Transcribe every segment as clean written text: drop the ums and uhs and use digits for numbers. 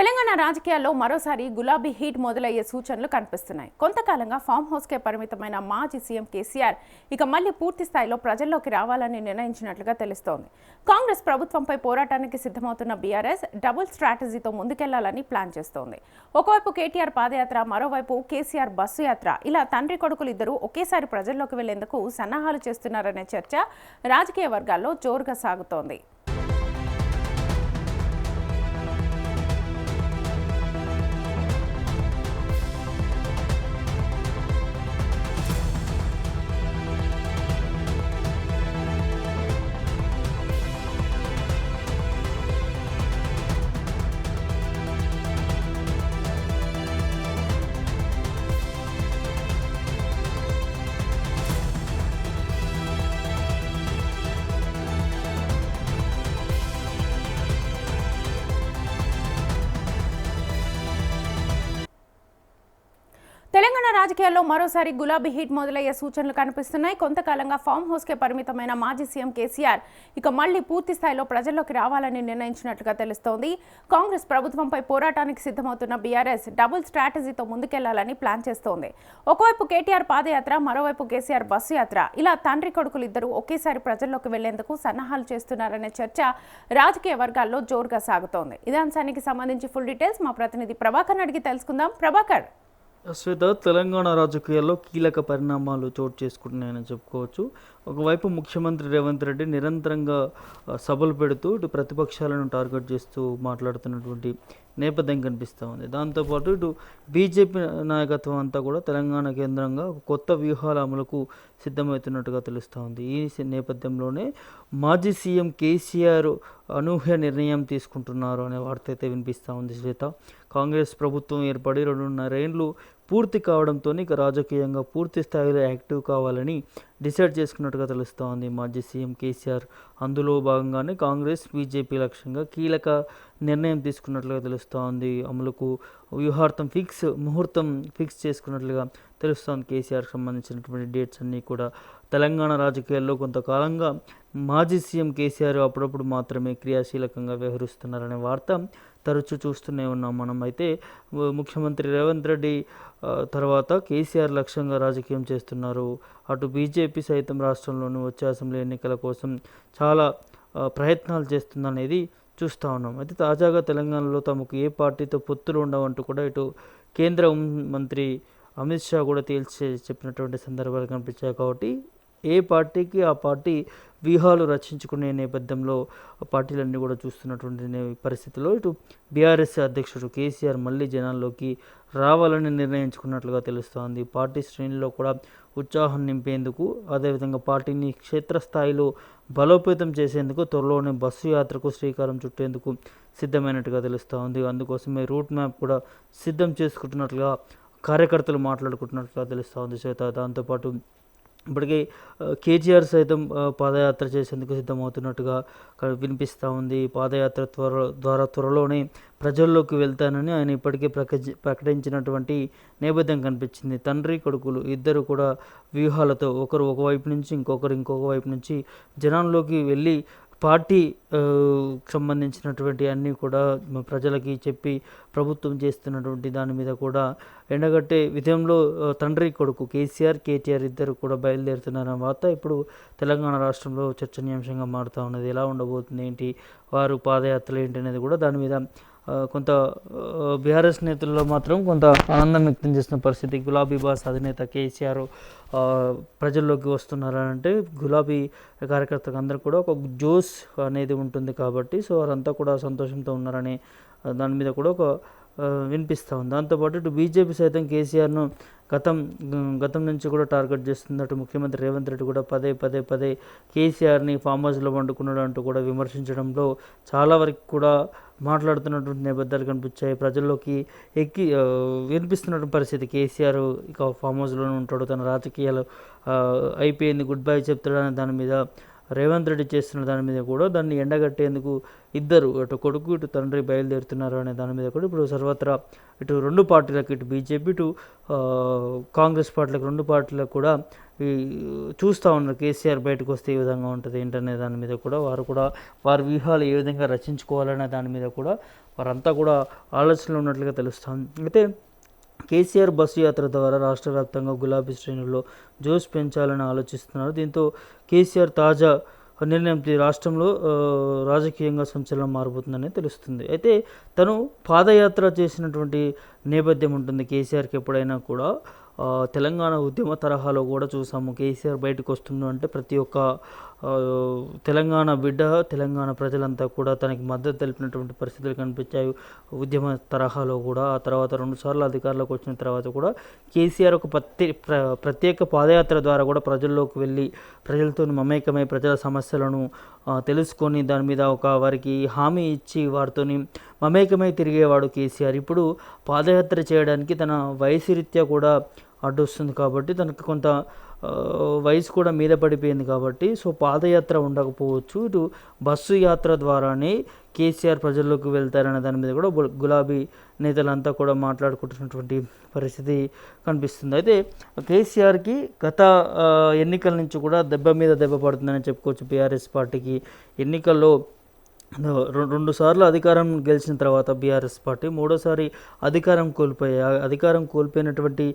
తెలంగాణ రాజకీయాల్లో మరోసారి గులాబీ హీట్ మొదలయ్యే సూచనలు కనిపిస్తున్నాయి. కొంతకాలంగా ఫామ్ హౌస్కే పరిమితమైన మాజీ సీఎం కేసీఆర్ ఇక మళ్లీ పూర్తి స్థాయిలో ప్రజల్లోకి రావాలని నిర్ణయించినట్లుగా తెలుస్తోంది. కాంగ్రెస్ ప్రభుత్వంపై పోరాటానికి సిద్ధమవుతున్న బీఆర్ఎస్ డబుల్ స్ట్రాటజీతో ముందుకెళ్లాలని ప్లాన్ చేస్తోంది. ఒకవైపు కేటీఆర్ పాదయాత్ర, మరోవైపు కేసీఆర్ బస్సు యాత్ర, ఇలా తండ్రి కొడుకులు ఇద్దరు ఒకేసారి ప్రజల్లోకి వెళ్లేందుకు సన్నాహాలు చేస్తున్నారనే చర్చ రాజకీయ వర్గాల్లో జోరుగా సాగుతోంది. తెలంగాణ రాజకీయాల్లో మరోసారి గులాబీ హీట్ మొదలయ్యే సూచనలు కనిపిస్తున్నాయి. కొంతకాలంగా ఫామ్ హౌస్కే పరిమితమైన మాజీ సీఎం కేసీఆర్ ఇక మళ్లీ పూర్తి స్థాయిలో ప్రజల్లోకి రావాలని నిర్ణయించినట్లుగా తెలుస్తోంది. కాంగ్రెస్ ప్రభుత్వంపై పోరాటానికి సిద్ధమవుతున్న బీఆర్ఎస్ డబుల్ స్ట్రాటజీతో ముందుకెళ్లాలని ప్లాన్ చేస్తోంది. ఒకవైపు కేటీఆర్ పాదయాత్ర, మరోవైపు కేసీఆర్ బస్సు యాత్ర, ఇలా తండ్రి కొడుకులు ఇద్దరు ఒకేసారి ప్రజల్లోకి వెళ్లేందుకు సన్నాహాలు చేస్తున్నారనే చర్చ రాజకీయ వర్గాల్లో జోరుగా సాగుతోంది. ఇదే అంశానికి సంబంధించి ఫుల్ డీటెయిల్స్ మా ప్రతినిధి ప్రభాకర్ అడిగి తెలుసుకుందాం. ప్రభాకర్, శ్వేత, తెలంగాణ రాజకీయాల్లో కీలక పరిణామాలు చోటు చేసుకుంటున్నాయని చెప్పుకోవచ్చు. ఒకవైపు ముఖ్యమంత్రి రేవంత్ రెడ్డి నిరంతరంగా సభలు పెడుతూ ఇటు ప్రతిపక్షాలను టార్గెట్ చేస్తూ మాట్లాడుతున్నటువంటి నేపథ్యం కనిపిస్తూ ఉంది. దాంతోపాటు ఇటు బీజేపీ నాయకత్వం అంతా కూడా తెలంగాణ కేంద్రంగా కొత్త వ్యూహాల అమలుకు సిద్ధమవుతున్నట్టుగా తెలుస్తూ ఉంది. ఈ నేపథ్యంలోనే మాజీ సీఎం కేసీఆర్ అనూహ్య నిర్ణయం తీసుకుంటున్నారు అనే వార్త అయితే వినిపిస్తూ ఉంది. శ్వేత, కాంగ్రెస్ ప్రభుత్వం ఏర్పడి 2.5 ఏళ్ళు పూర్తి కావడంతో ఇక రాజకీయంగా పూర్తి స్థాయిలో యాక్టివ్ కావాలని డిసైడ్ చేసుకున్నట్టుగా తెలుస్తూ ఉంది మాజీ సీఎం కేసీఆర్. అందులో భాగంగానే కాంగ్రెస్, బీజేపీ లక్ష్యంగా కీలక నిర్ణయం తీసుకున్నట్లుగా తెలుస్తూ ఉంది. అమలుకు వ్యూహార్థం ముహూర్తం ఫిక్స్ చేసుకున్నట్లుగా తెలుస్తోంది. కేసీఆర్కి సంబంధించినటువంటి డేట్స్ అన్నీ కూడా తెలంగాణ రాజకీయాల్లో కొంతకాలంగా మాజీ సీఎం కేసీఆర్ అప్పుడప్పుడు మాత్రమే క్రియాశీలకంగా వ్యవహరిస్తున్నారనే వార్త తరచూ చూస్తూనే ఉన్నాం మనం. అయితే ముఖ్యమంత్రి రేవంత్ రెడ్డి తర్వాత కేసీఆర్ లక్ష్యంగా రాజకీయం చేస్తున్నారు. అటు బీజేపీ సైతం రాష్ట్రంలోని వచ్చే అసెంబ్లీ ఎన్నికల కోసం చాలా ప్రయత్నాలు చేస్తుందనేది చూస్తూ ఉన్నాం. అయితే తాజాగా తెలంగాణలో తమకు ఏ పార్టీతో పొత్తులు ఉండవంటూ కూడా ఇటు కేంద్ర మంత్రి అమిత్ షా కూడా తేల్చి చెప్పినటువంటి సందర్భాలు కనిపించాయి. కాబట్టి ఏ పార్టీకి ఆ పార్టీ వ్యూహాలు రచించుకునే నేపథ్యంలో పార్టీలన్నీ కూడా చూస్తున్నటువంటి పరిస్థితిలో ఇటు బీఆర్ఎస్ అధ్యక్షుడు కేసీఆర్ మళ్ళీ జనాల్లోకి రావాలని నిర్ణయించుకున్నట్లుగా తెలుస్తోంది. పార్టీ శ్రేణుల్లో కూడా ఉత్సాహం నింపేందుకు, అదేవిధంగా పార్టీని క్షేత్రస్థాయిలో బలోపేతం చేసేందుకు త్వరలోనే బస్సు యాత్రకు శ్రీకారం చుట్టేందుకు సిద్ధమైనట్టుగా తెలుస్తోంది. అందుకోసమే రూట్ మ్యాప్ కూడా సిద్ధం చేసుకుంటున్నట్లుగా కార్యకర్తలు మాట్లాడుకుంటున్నట్లుగా తెలుస్తోంది. దాంతోపాటు ఇప్పటికే కేటీఆర్ సైతం పాదయాత్ర చేసేందుకు సిద్ధమవుతున్నట్టుగా వినిపిస్తూ ఉంది. పాదయాత్ర ద్వారా త్వరలోనే ప్రజల్లోకి వెళ్తానని ఆయన ఇప్పటికే ప్రకటించినటువంటి నేపథ్యం కనిపించింది. తండ్రి కొడుకులు ఇద్దరు కూడా వ్యూహాలతో ఒకరు ఒకవైపు నుంచి ఇంకొక వైపు నుంచి జనాల్లోకి వెళ్ళి పార్టీ సంబంధించినటువంటి అన్నీ కూడా ప్రజలకి చెప్పి ప్రభుత్వం చేస్తున్నటువంటి దాని మీద కూడా ఎండగట్టే విధంలో తండ్రి కొడుకు కేటీఆర్ ఇద్దరు కూడా బయలుదేరుతున్నారన్న వార్త ఇప్పుడు తెలంగాణ రాష్ట్రంలో చర్చనీయాంశంగా మారుతూ ఉన్నది. ఎలా ఉండబోతుంది, ఏంటి వారు పాదయాత్రలు ఏంటి అనేది కూడా దాని మీద కొంత బీఆర్ఎస్ నేతల్లో మాత్రం కొంత ఆనందం వ్యక్తం చేసిన పరిస్థితి. గులాబీ బాస్ అధినేత కేసీఆర్ ప్రజల్లోకి వస్తున్నారంటే గులాబీ కార్యకర్తలకు అందరూ కూడా ఒక జోష్ అనేది ఉంటుంది కాబట్టి వారంతా కూడా సంతోషంతో ఉన్నారనే దాని మీద కూడా ఒక వినిపిస్తూ ఉంది. దాంతోపాటు ఇటు బీజేపీ సైతం కేసీఆర్ను గతం నుంచి కూడా టార్గెట్ చేస్తుంది. అటు ముఖ్యమంత్రి రేవంత్ రెడ్డి కూడా పదే కేసీఆర్ని ఫామ్ హౌస్లో వండుకున్నాడు అంటూ కూడా విమర్శించడంలో చాలా వరకు కూడా మాట్లాడుతున్నటువంటి నేపథ్యాలు కనిపించాయి. ప్రజల్లోకి వినిపిస్తున్నటువంటి పరిస్థితి. కేసీఆర్ ఇక ఫామ్ హౌస్లోనే ఉంటాడు, తన రాజకీయాలు అయిపోయింది, గుడ్ బై చెప్తాడనే దాని మీద రేవంత్ రెడ్డి చేస్తున్న దాని మీద కూడా దాన్ని ఎండగట్టేందుకు ఇద్దరు అటు కొడుకు ఇటు తండ్రి బయలుదేరుతున్నారు అనే దాని మీద కూడా ఇప్పుడు సర్వత్రా ఇటు రెండు పార్టీలకు ఇటు బీజేపీ ఇటు కాంగ్రెస్ పార్టీలకు రెండు పార్టీలకు కూడా ఈ చూస్తూ ఉన్నారు కేసీఆర్ బయటకు వస్తే ఏ విధంగా ఉంటుంది ఏంటనే దాని మీద కూడా వారి వ్యూహాలు ఏ విధంగా రచించుకోవాలనే దాని మీద కూడా వారంతా కూడా ఆలోచనలో ఉన్నట్లుగా తెలుస్తుంది. అయితే కేసీఆర్ బస్సు యాత్ర ద్వారా రాష్ట్ర వ్యాప్తంగా గులాబీ శ్రేణుల్లో జోష్ పెంచాలని ఆలోచిస్తున్నారు. దీంతో కేసీఆర్ తాజా నిర్ణయం రాష్ట్రంలో రాజకీయంగా సంచలనం మారబోతుందని తెలుస్తుంది. అయితే తను పాదయాత్ర చేసినటువంటి నేపథ్యం ఉంటుంది కేసీఆర్కి. ఎప్పుడైనా కూడా తెలంగాణ ఉద్యమ తరహాలో కూడా చూసాము. కేసీఆర్ బయటకు వస్తున్నాడు అంటే ప్రతి ఒక్క తెలంగాణ బిడ్డ, తెలంగాణ ప్రజలంతా కూడా తనకి మద్దతు తెలిపినటువంటి పరిస్థితులు కనిపించాయి ఉద్యమ తరహాలో కూడా. ఆ తర్వాత 2 సార్లు అధికారంలోకి వచ్చిన తర్వాత కూడా కేసీఆర్ ఒక ప్రత్యేక పాదయాత్ర ద్వారా కూడా ప్రజల్లోకి వెళ్ళి ప్రజలతో మమేకమై ప్రజల సమస్యలను తెలుసుకొని దాని మీద వారికి హామీ ఇచ్చి వారితోని మమేకమై తిరిగేవాడు కేసీఆర్. ఇప్పుడు పాదయాత్ర చేయడానికి తన వయసు రీత్యా కూడా అడ్డొస్తుంది కాబట్టి తనకు కొంత వయసు కూడా మీద పడిపోయింది కాబట్టి సో పాదయాత్ర ఉండకపోవచ్చు. ఇటు బస్సు యాత్ర ద్వారానే కేసీఆర్ ప్రజల్లోకి వెళ్తారనే దాని మీద కూడా గులాబీ నేతలంతా కూడా మాట్లాడుకుంటున్నటువంటి పరిస్థితి కనిపిస్తుంది. అయితే కేసీఆర్కి గత ఎన్నికల నుంచి కూడా దెబ్బ మీద దెబ్బ పడుతుందని చెప్పుకోవచ్చు. బీఆర్ఎస్ పార్టీకి ఎన్నికల్లో 2 సార్లు అధికారం గెలిచిన తర్వాత బీఆర్ఎస్ పార్టీ మూడోసారి అధికారం కోల్పోయినటువంటి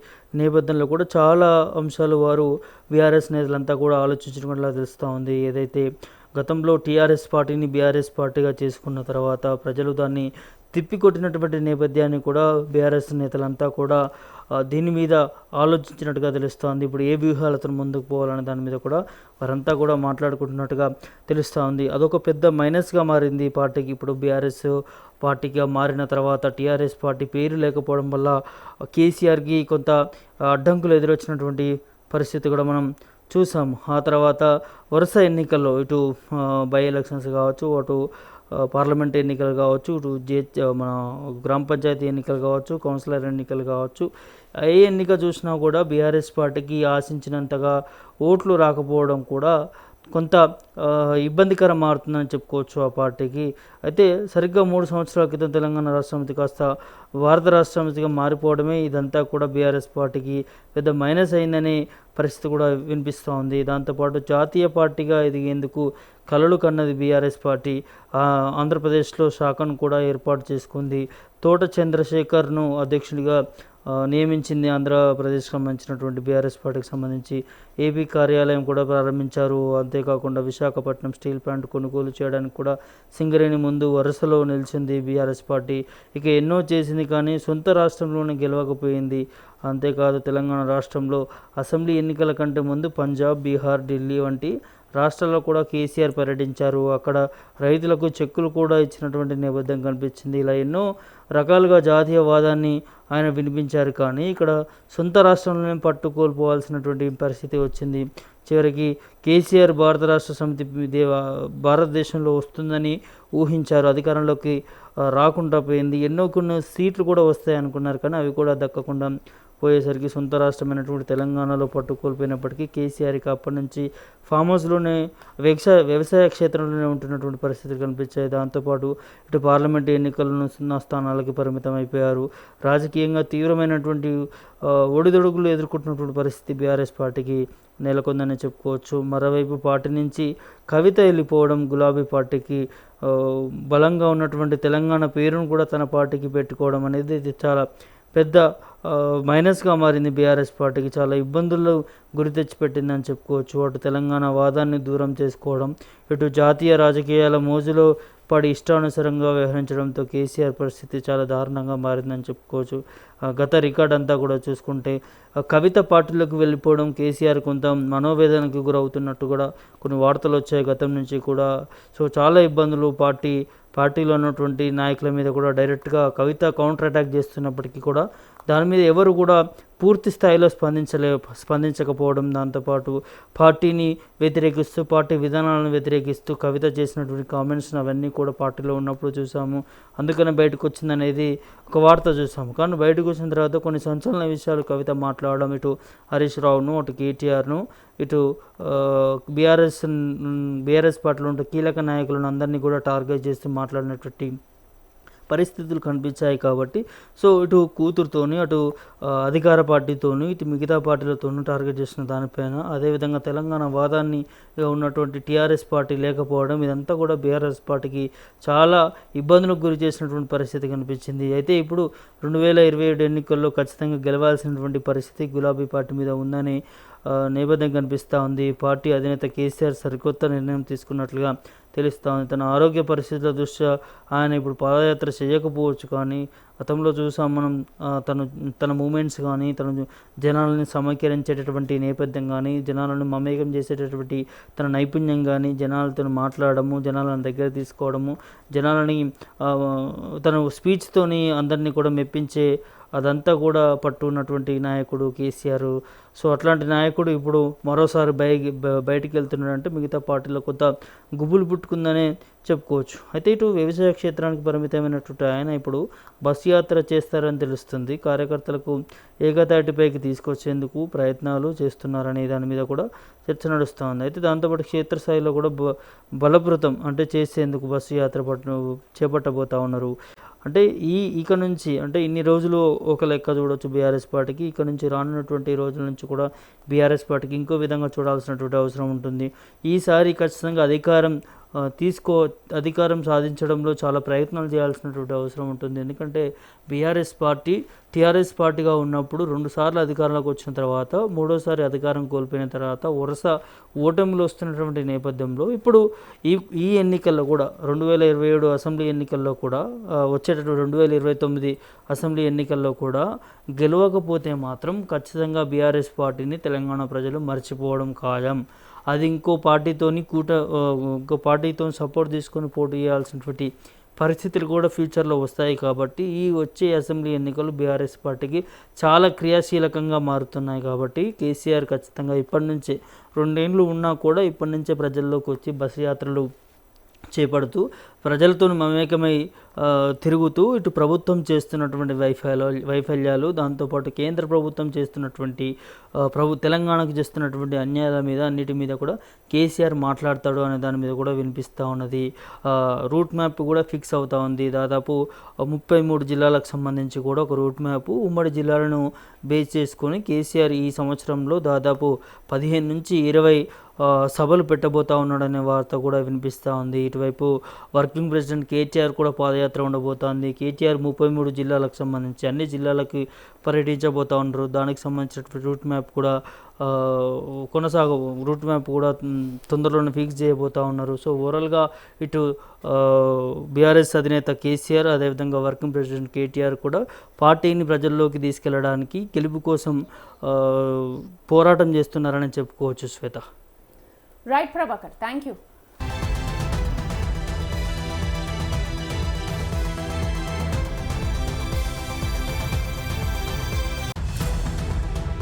నేపథ్యంలో కూడా చాలా అంశాలు వారు బీఆర్ఎస్ నేతలంతా కూడా ఆలోచించినట్లా తెలుస్తూ ఉంది. ఏదైతే గతంలో టీఆర్ఎస్ పార్టీని బీఆర్ఎస్ పార్టీగా చేసుకున్న తర్వాత ప్రజలు దాన్ని తిప్పికొట్టినటువంటి నేపథ్యాన్ని కూడా బీఆర్ఎస్ నేతలంతా కూడా దీని మీద ఆలోచించినట్టుగా తెలుస్తోంది. ఇప్పుడు ఏ వ్యూహాలతో ముందుకు పోవాలనే దాని మీద కూడా వారంతా కూడా మాట్లాడుకుంటున్నట్టుగా తెలుస్తూ ఉంది. అదొక పెద్ద మైనస్గా మారింది ఈ పార్టీకి. ఇప్పుడు బీఆర్ఎస్ పార్టీగా మారిన తర్వాత టీఆర్ఎస్ పార్టీ పేరు లేకపోవడం వల్ల కేసీఆర్కి కొంత అడ్డంకులు ఎదురొచ్చినటువంటి పరిస్థితి కూడా మనం చూసాము. ఆ తర్వాత వరుస ఎన్నికల్లో ఇటు బై ఎలక్షన్స్ కావచ్చు, అటు పార్లమెంట్ ఎన్నికలు కావచ్చు, ఇటు మన గ్రామ పంచాయతీ ఎన్నికలు కావచ్చు, కౌన్సిలర్ ఎన్నికలు కావచ్చు, ఏ ఎన్నిక చూసినా కూడా బీఆర్ఎస్ పార్టీకి ఆశించినంతగా ఓట్లు రాకపోవడం కూడా కొంత ఇబ్బందికరం మారుతుందని చెప్పుకోవచ్చు ఆ పార్టీకి. అయితే సరిగ్గా 3 సంవత్సరాల క్రితం తెలంగాణ రాష్ట్ర సమితి కాస్త భారత రాష్ట్ర సమితిగా మారిపోవడమే ఇదంతా కూడా బీఆర్ఎస్ పార్టీకి పెద్ద మైనస్ అయిందనే పరిస్థితి కూడా వినిపిస్తూ ఉంది. దాంతోపాటు జాతీయ పార్టీగా ఎదిగేందుకు కలలు కన్నది బీఆర్ఎస్ పార్టీ. ఆంధ్రప్రదేశ్లో శాఖను కూడా ఏర్పాటు చేసుకుంది. తోట చంద్రశేఖర్ను అధ్యక్షుడిగా నియమించింది. ఆంధ్రప్రదేశ్కి సంబంధించినటువంటి బీఆర్ఎస్ పార్టీకి సంబంధించి ఏపీ కార్యాలయం కూడా ప్రారంభించారు. అంతేకాకుండా విశాఖపట్నం స్టీల్ ప్లాంట్ కొనుగోలు చేయడానికి కూడా సింగరేణి ముందు వరుసలో నిలిచింది బీఆర్ఎస్ పార్టీ. ఇక ఎన్నో చేసింది కానీ సొంత రాష్ట్రంలోనే గెలవకపోయింది. అంతేకాదు తెలంగాణ రాష్ట్రంలో అసెంబ్లీ ఎన్నికల కంటే ముందు పంజాబ్, బీహార్, ఢిల్లీ వంటి రాష్ట్రాల్లో కూడా కేసీఆర్ పర్యటించారు. అక్కడ రైతులకు చెక్కులు కూడా ఇచ్చినటువంటి నేపథ్యం కనిపించింది. ఇలా ఎన్నో రకాలుగా జాతీయవాదాన్ని ఆయన వినిపించారు. కానీ ఇక్కడ సొంత రాష్ట్రంలోనే పట్టు కోల్పోవాల్సినటువంటి పరిస్థితి వచ్చింది. చివరికి కేసీఆర్ భారత రాష్ట్ర సమితి భారతదేశంలో వస్తుందని ఊహించారు. అధికారంలోకి రాకుండా పోయింది. కొన్ని సీట్లు కూడా వస్తాయి అనుకున్నారు కానీ అవి కూడా దక్కకుండా పోయేసరికి సొంత రాష్ట్రమైనటువంటి తెలంగాణలో పట్టు కోల్పోయినప్పటికీ కేసీఆర్కి అప్పటి నుంచి ఫామ్ హౌస్లోనే వ్యవసాయ క్షేత్రంలోనే ఉంటున్నటువంటి పరిస్థితులు కనిపించాయి. దాంతోపాటు ఇటు పార్లమెంట్ ఎన్నికలను 0 స్థానాలకి పరిమితం అయిపోయారు. రాజకీయంగా తీవ్రమైనటువంటి ఒడిదొడుగులు ఎదుర్కొంటున్నటువంటి పరిస్థితి బీఆర్ఎస్ పార్టీకి నెలకొందని చెప్పుకోవచ్చు. మరోవైపు పార్టీ నుంచి కవిత వెళ్ళిపోవడం గులాబీ పార్టీకి బలంగా ఉన్నటువంటి తెలంగాణ పేరును కూడా తన పార్టీకి పెట్టుకోవడం అనేది ఇది చాలా పెద్ద మైనస్గా మారింది. బీఆర్ఎస్ పార్టీకి చాలా ఇబ్బందులు గురి తెచ్చిపెట్టిందని చెప్పుకోవచ్చు. అటు తెలంగాణ వాదాన్ని దూరం చేసుకోవడం, ఇటు జాతీయ రాజకీయాల మోజులో పడి ఇష్టానుసారంగా వ్యవహరించడంతో కేసీఆర్ పరిస్థితి చాలా దారుణంగా మారిందని చెప్పుకోవచ్చు. గత రికార్డ్ అంతా కూడా చూసుకుంటే కవిత పార్టీలోకి వెళ్ళిపోవడం కేసీఆర్ కొంత మనోవేదనకు గురవుతున్నట్టు కూడా కొన్ని వార్తలు వచ్చాయి గతం నుంచి కూడా. సో చాలా ఇబ్బందులు పార్టీలో ఉన్నటువంటి నాయకుల మీద కూడా డైరెక్ట్గా కవిత కౌంటర్ అటాక్ చేస్తున్నప్పటికీ కూడా దాని మీద ఎవరు కూడా పూర్తి స్థాయిలో స్పందించకపోవడం, దాంతోపాటు పార్టీని వ్యతిరేకిస్తూ పార్టీ విధానాలను వ్యతిరేకిస్తూ కవిత చేసినటువంటి కామెంట్స్ అవన్నీ కూడా పార్టీలో ఉన్నప్పుడు చూసాము. అందుకనే బయటకు వచ్చిందనేది ఒక వార్త చూసాము. కానీ బయటకు వచ్చిన తర్వాత కొన్ని సంచలన విషయాలు కవిత మాట్లాడడం, ఇటు హరీష్ రావును, అటు కేటీఆర్ను, ఇటు బీఆర్ఎస్ పార్టీలో ఉంటే కీలక నాయకులను అందరినీ కూడా టార్గెట్ చేస్తూ మాట్లాడినటువంటి పరిస్థితులు కనిపించాయి. కాబట్టి సో ఇటు కూతురుతోని, అటు అధికార పార్టీతోని, ఇటు మిగతా పార్టీలతోనూ టార్గెట్ చేసిన దానిపైన, అదేవిధంగా తెలంగాణ వాదాన్ని ఉన్నటువంటి టీఆర్ఎస్ పార్టీ లేకపోవడం, ఇదంతా కూడా బీఆర్ఎస్ పార్టీకి చాలా ఇబ్బందులకు గురి చేసినటువంటి పరిస్థితి కనిపించింది. అయితే ఇప్పుడు 2027 ఎన్నికల్లో ఖచ్చితంగా గెలవాల్సినటువంటి పరిస్థితి గులాబీ పార్టీ మీద ఉందని నేపథ్యం కనిపిస్తూ ఉంది. పార్టీ అధినేత కేసీఆర్ సరికొత్త నిర్ణయం తీసుకున్నట్లుగా తెలుస్తూ ఉంది. తన ఆరోగ్య పరిస్థితుల దృష్ట్యా ఆయన ఇప్పుడు పాదయాత్ర చేయకపోవచ్చు, కానీ గతంలో చూసాం మనం తన మూమెంట్స్ కానీ, తన జనాలని సమీకరించేటటువంటి నేపథ్యం కానీ, జనాలను మమేకం చేసేటటువంటి తన నైపుణ్యం కానీ, జనాలతో మాట్లాడము, జనాలను దగ్గర తీసుకోవడము, జనాలని తన స్పీచ్తోని అందరినీ కూడా మెప్పించే అదంతా కూడా పట్టు ఉన్నటువంటి నాయకుడు కేసీఆర్. సో అట్లాంటి నాయకుడు ఇప్పుడు మరోసారి బయటికి వెళ్తున్నాడంటే మిగతా పార్టీలో కొంత గుబులు పుట్టుకుందనే చెప్పుకోవచ్చు. అయితే ఇటు వ్యవసాయ క్షేత్రానికి పరిమితమైనటువంటి ఆయన ఇప్పుడు బస్సు యాత్ర చేస్తారని తెలుస్తుంది. కార్యకర్తలకు ఏకతాటిపైకి తీసుకొచ్చేందుకు ప్రయత్నాలు చేస్తున్నారనే దాని మీద కూడా చర్చ నడుస్తూ ఉంది. అయితే దాంతోపాటు క్షేత్రస్థాయిలో కూడా బలపృతం అంటే చేసేందుకు బస్సు యాత్ర చేపట్టబోతా ఉన్నారు. అంటే ఇక నుంచి అంటే ఇన్ని రోజులు ఒక లెక్క చూడవచ్చు బీఆర్ఎస్ పార్టీకి, ఇక నుంచి రానున్నటువంటి రోజుల నుంచి కూడా బీఆర్ఎస్ పార్టీకి ఇంకో విధంగా చూడాల్సినటువంటి అవసరం ఉంటుంది. ఈసారి ఖచ్చితంగా అధికారం సాధించడంలో చాలా ప్రయత్నాలు చేయాల్సినటువంటి అవసరం ఉంటుంది. ఎందుకంటే బీఆర్ఎస్ పార్టీ టీఆర్ఎస్ పార్టీగా ఉన్నప్పుడు 2 సార్లు అధికారంలోకి వచ్చిన తర్వాత, 3వసారి అధికారం కోల్పోయిన తర్వాత వరుస ఓటములు వస్తున్నటువంటి నేపథ్యంలో ఇప్పుడు ఈ ఎన్నికల్లో కూడా 2027 అసెంబ్లీ ఎన్నికల్లో కూడా వచ్చేటటువంటి 2029 అసెంబ్లీ ఎన్నికల్లో కూడా గెలవకపోతే మాత్రం ఖచ్చితంగా బీఆర్ఎస్ పార్టీని తెలంగాణ ప్రజలు మర్చిపోవడం ఖాయం. అది ఇంకో పార్టీతో సపోర్ట్ తీసుకొని పోటీ చేయాల్సినటువంటి పరిస్థితులు కూడా ఫ్యూచర్లో వస్తాయి. కాబట్టి ఈ వచ్చే అసెంబ్లీ ఎన్నికలు బీఆర్ఎస్ పార్టీకి చాలా క్రియాశీలకంగా మారుతున్నాయి. కాబట్టి కేసీఆర్ ఖచ్చితంగా ఇప్పటి నుంచే 2 ఏళ్ళు ఉన్నా కూడా ఇప్పటి నుంచే ప్రజల్లోకి వచ్చి బస్సు యాత్రలు చేపడుతూ ప్రజలతో మమేకమై తిరుగుతూ ఇటు ప్రభుత్వం చేస్తున్నటువంటి వైఫల్యాలు, దాంతోపాటు కేంద్ర ప్రభుత్వం చేస్తున్నటువంటి తెలంగాణకు చేస్తున్నటువంటి అన్యాయాల మీద అన్నిటి మీద కూడా కేసీఆర్ మాట్లాడతాడు అనే దాని మీద కూడా వినిపిస్తూ ఉన్నది. రూట్ మ్యాప్ కూడా ఫిక్స్ అవుతూ ఉంది. దాదాపు 33 జిల్లాలకు సంబంధించి కూడా ఒక రూట్ మ్యాప్ ఉమ్మడి జిల్లాలను బేస్ చేసుకొని కేసీఆర్ ఈ సంవత్సరంలో దాదాపు 15 నుంచి 20 సభలు పెట్టబోతా ఉన్నాడనే వార్త కూడా వినిపిస్తూ ఉంది. ఇటువైపు వర్కింగ్ ప్రెసిడెంట్ కేటీఆర్ కూడా పాదయాత్ర ఉండబోతోంది. కేటీఆర్ 33 జిల్లాలకు సంబంధించి అన్ని జిల్లాలకి పర్యటించబోతూ ఉన్నారు. దానికి సంబంధించిన రూట్ మ్యాప్ కూడా రూట్ మ్యాప్ కూడా తొందరలోనే ఫిక్స్ చేయబోతూ ఉన్నారు. సో ఓవరాల్గా ఇటు బీఆర్ఎస్ అధినేత కేసీఆర్, అదేవిధంగా వర్కింగ్ ప్రెసిడెంట్ కేటీఆర్ కూడా పార్టీని ప్రజల్లోకి తీసుకెళ్లడానికి గెలుపు కోసం పోరాటం చేస్తున్నారని చెప్పుకోవచ్చు. Shweta. Right Prabhakar, thank you.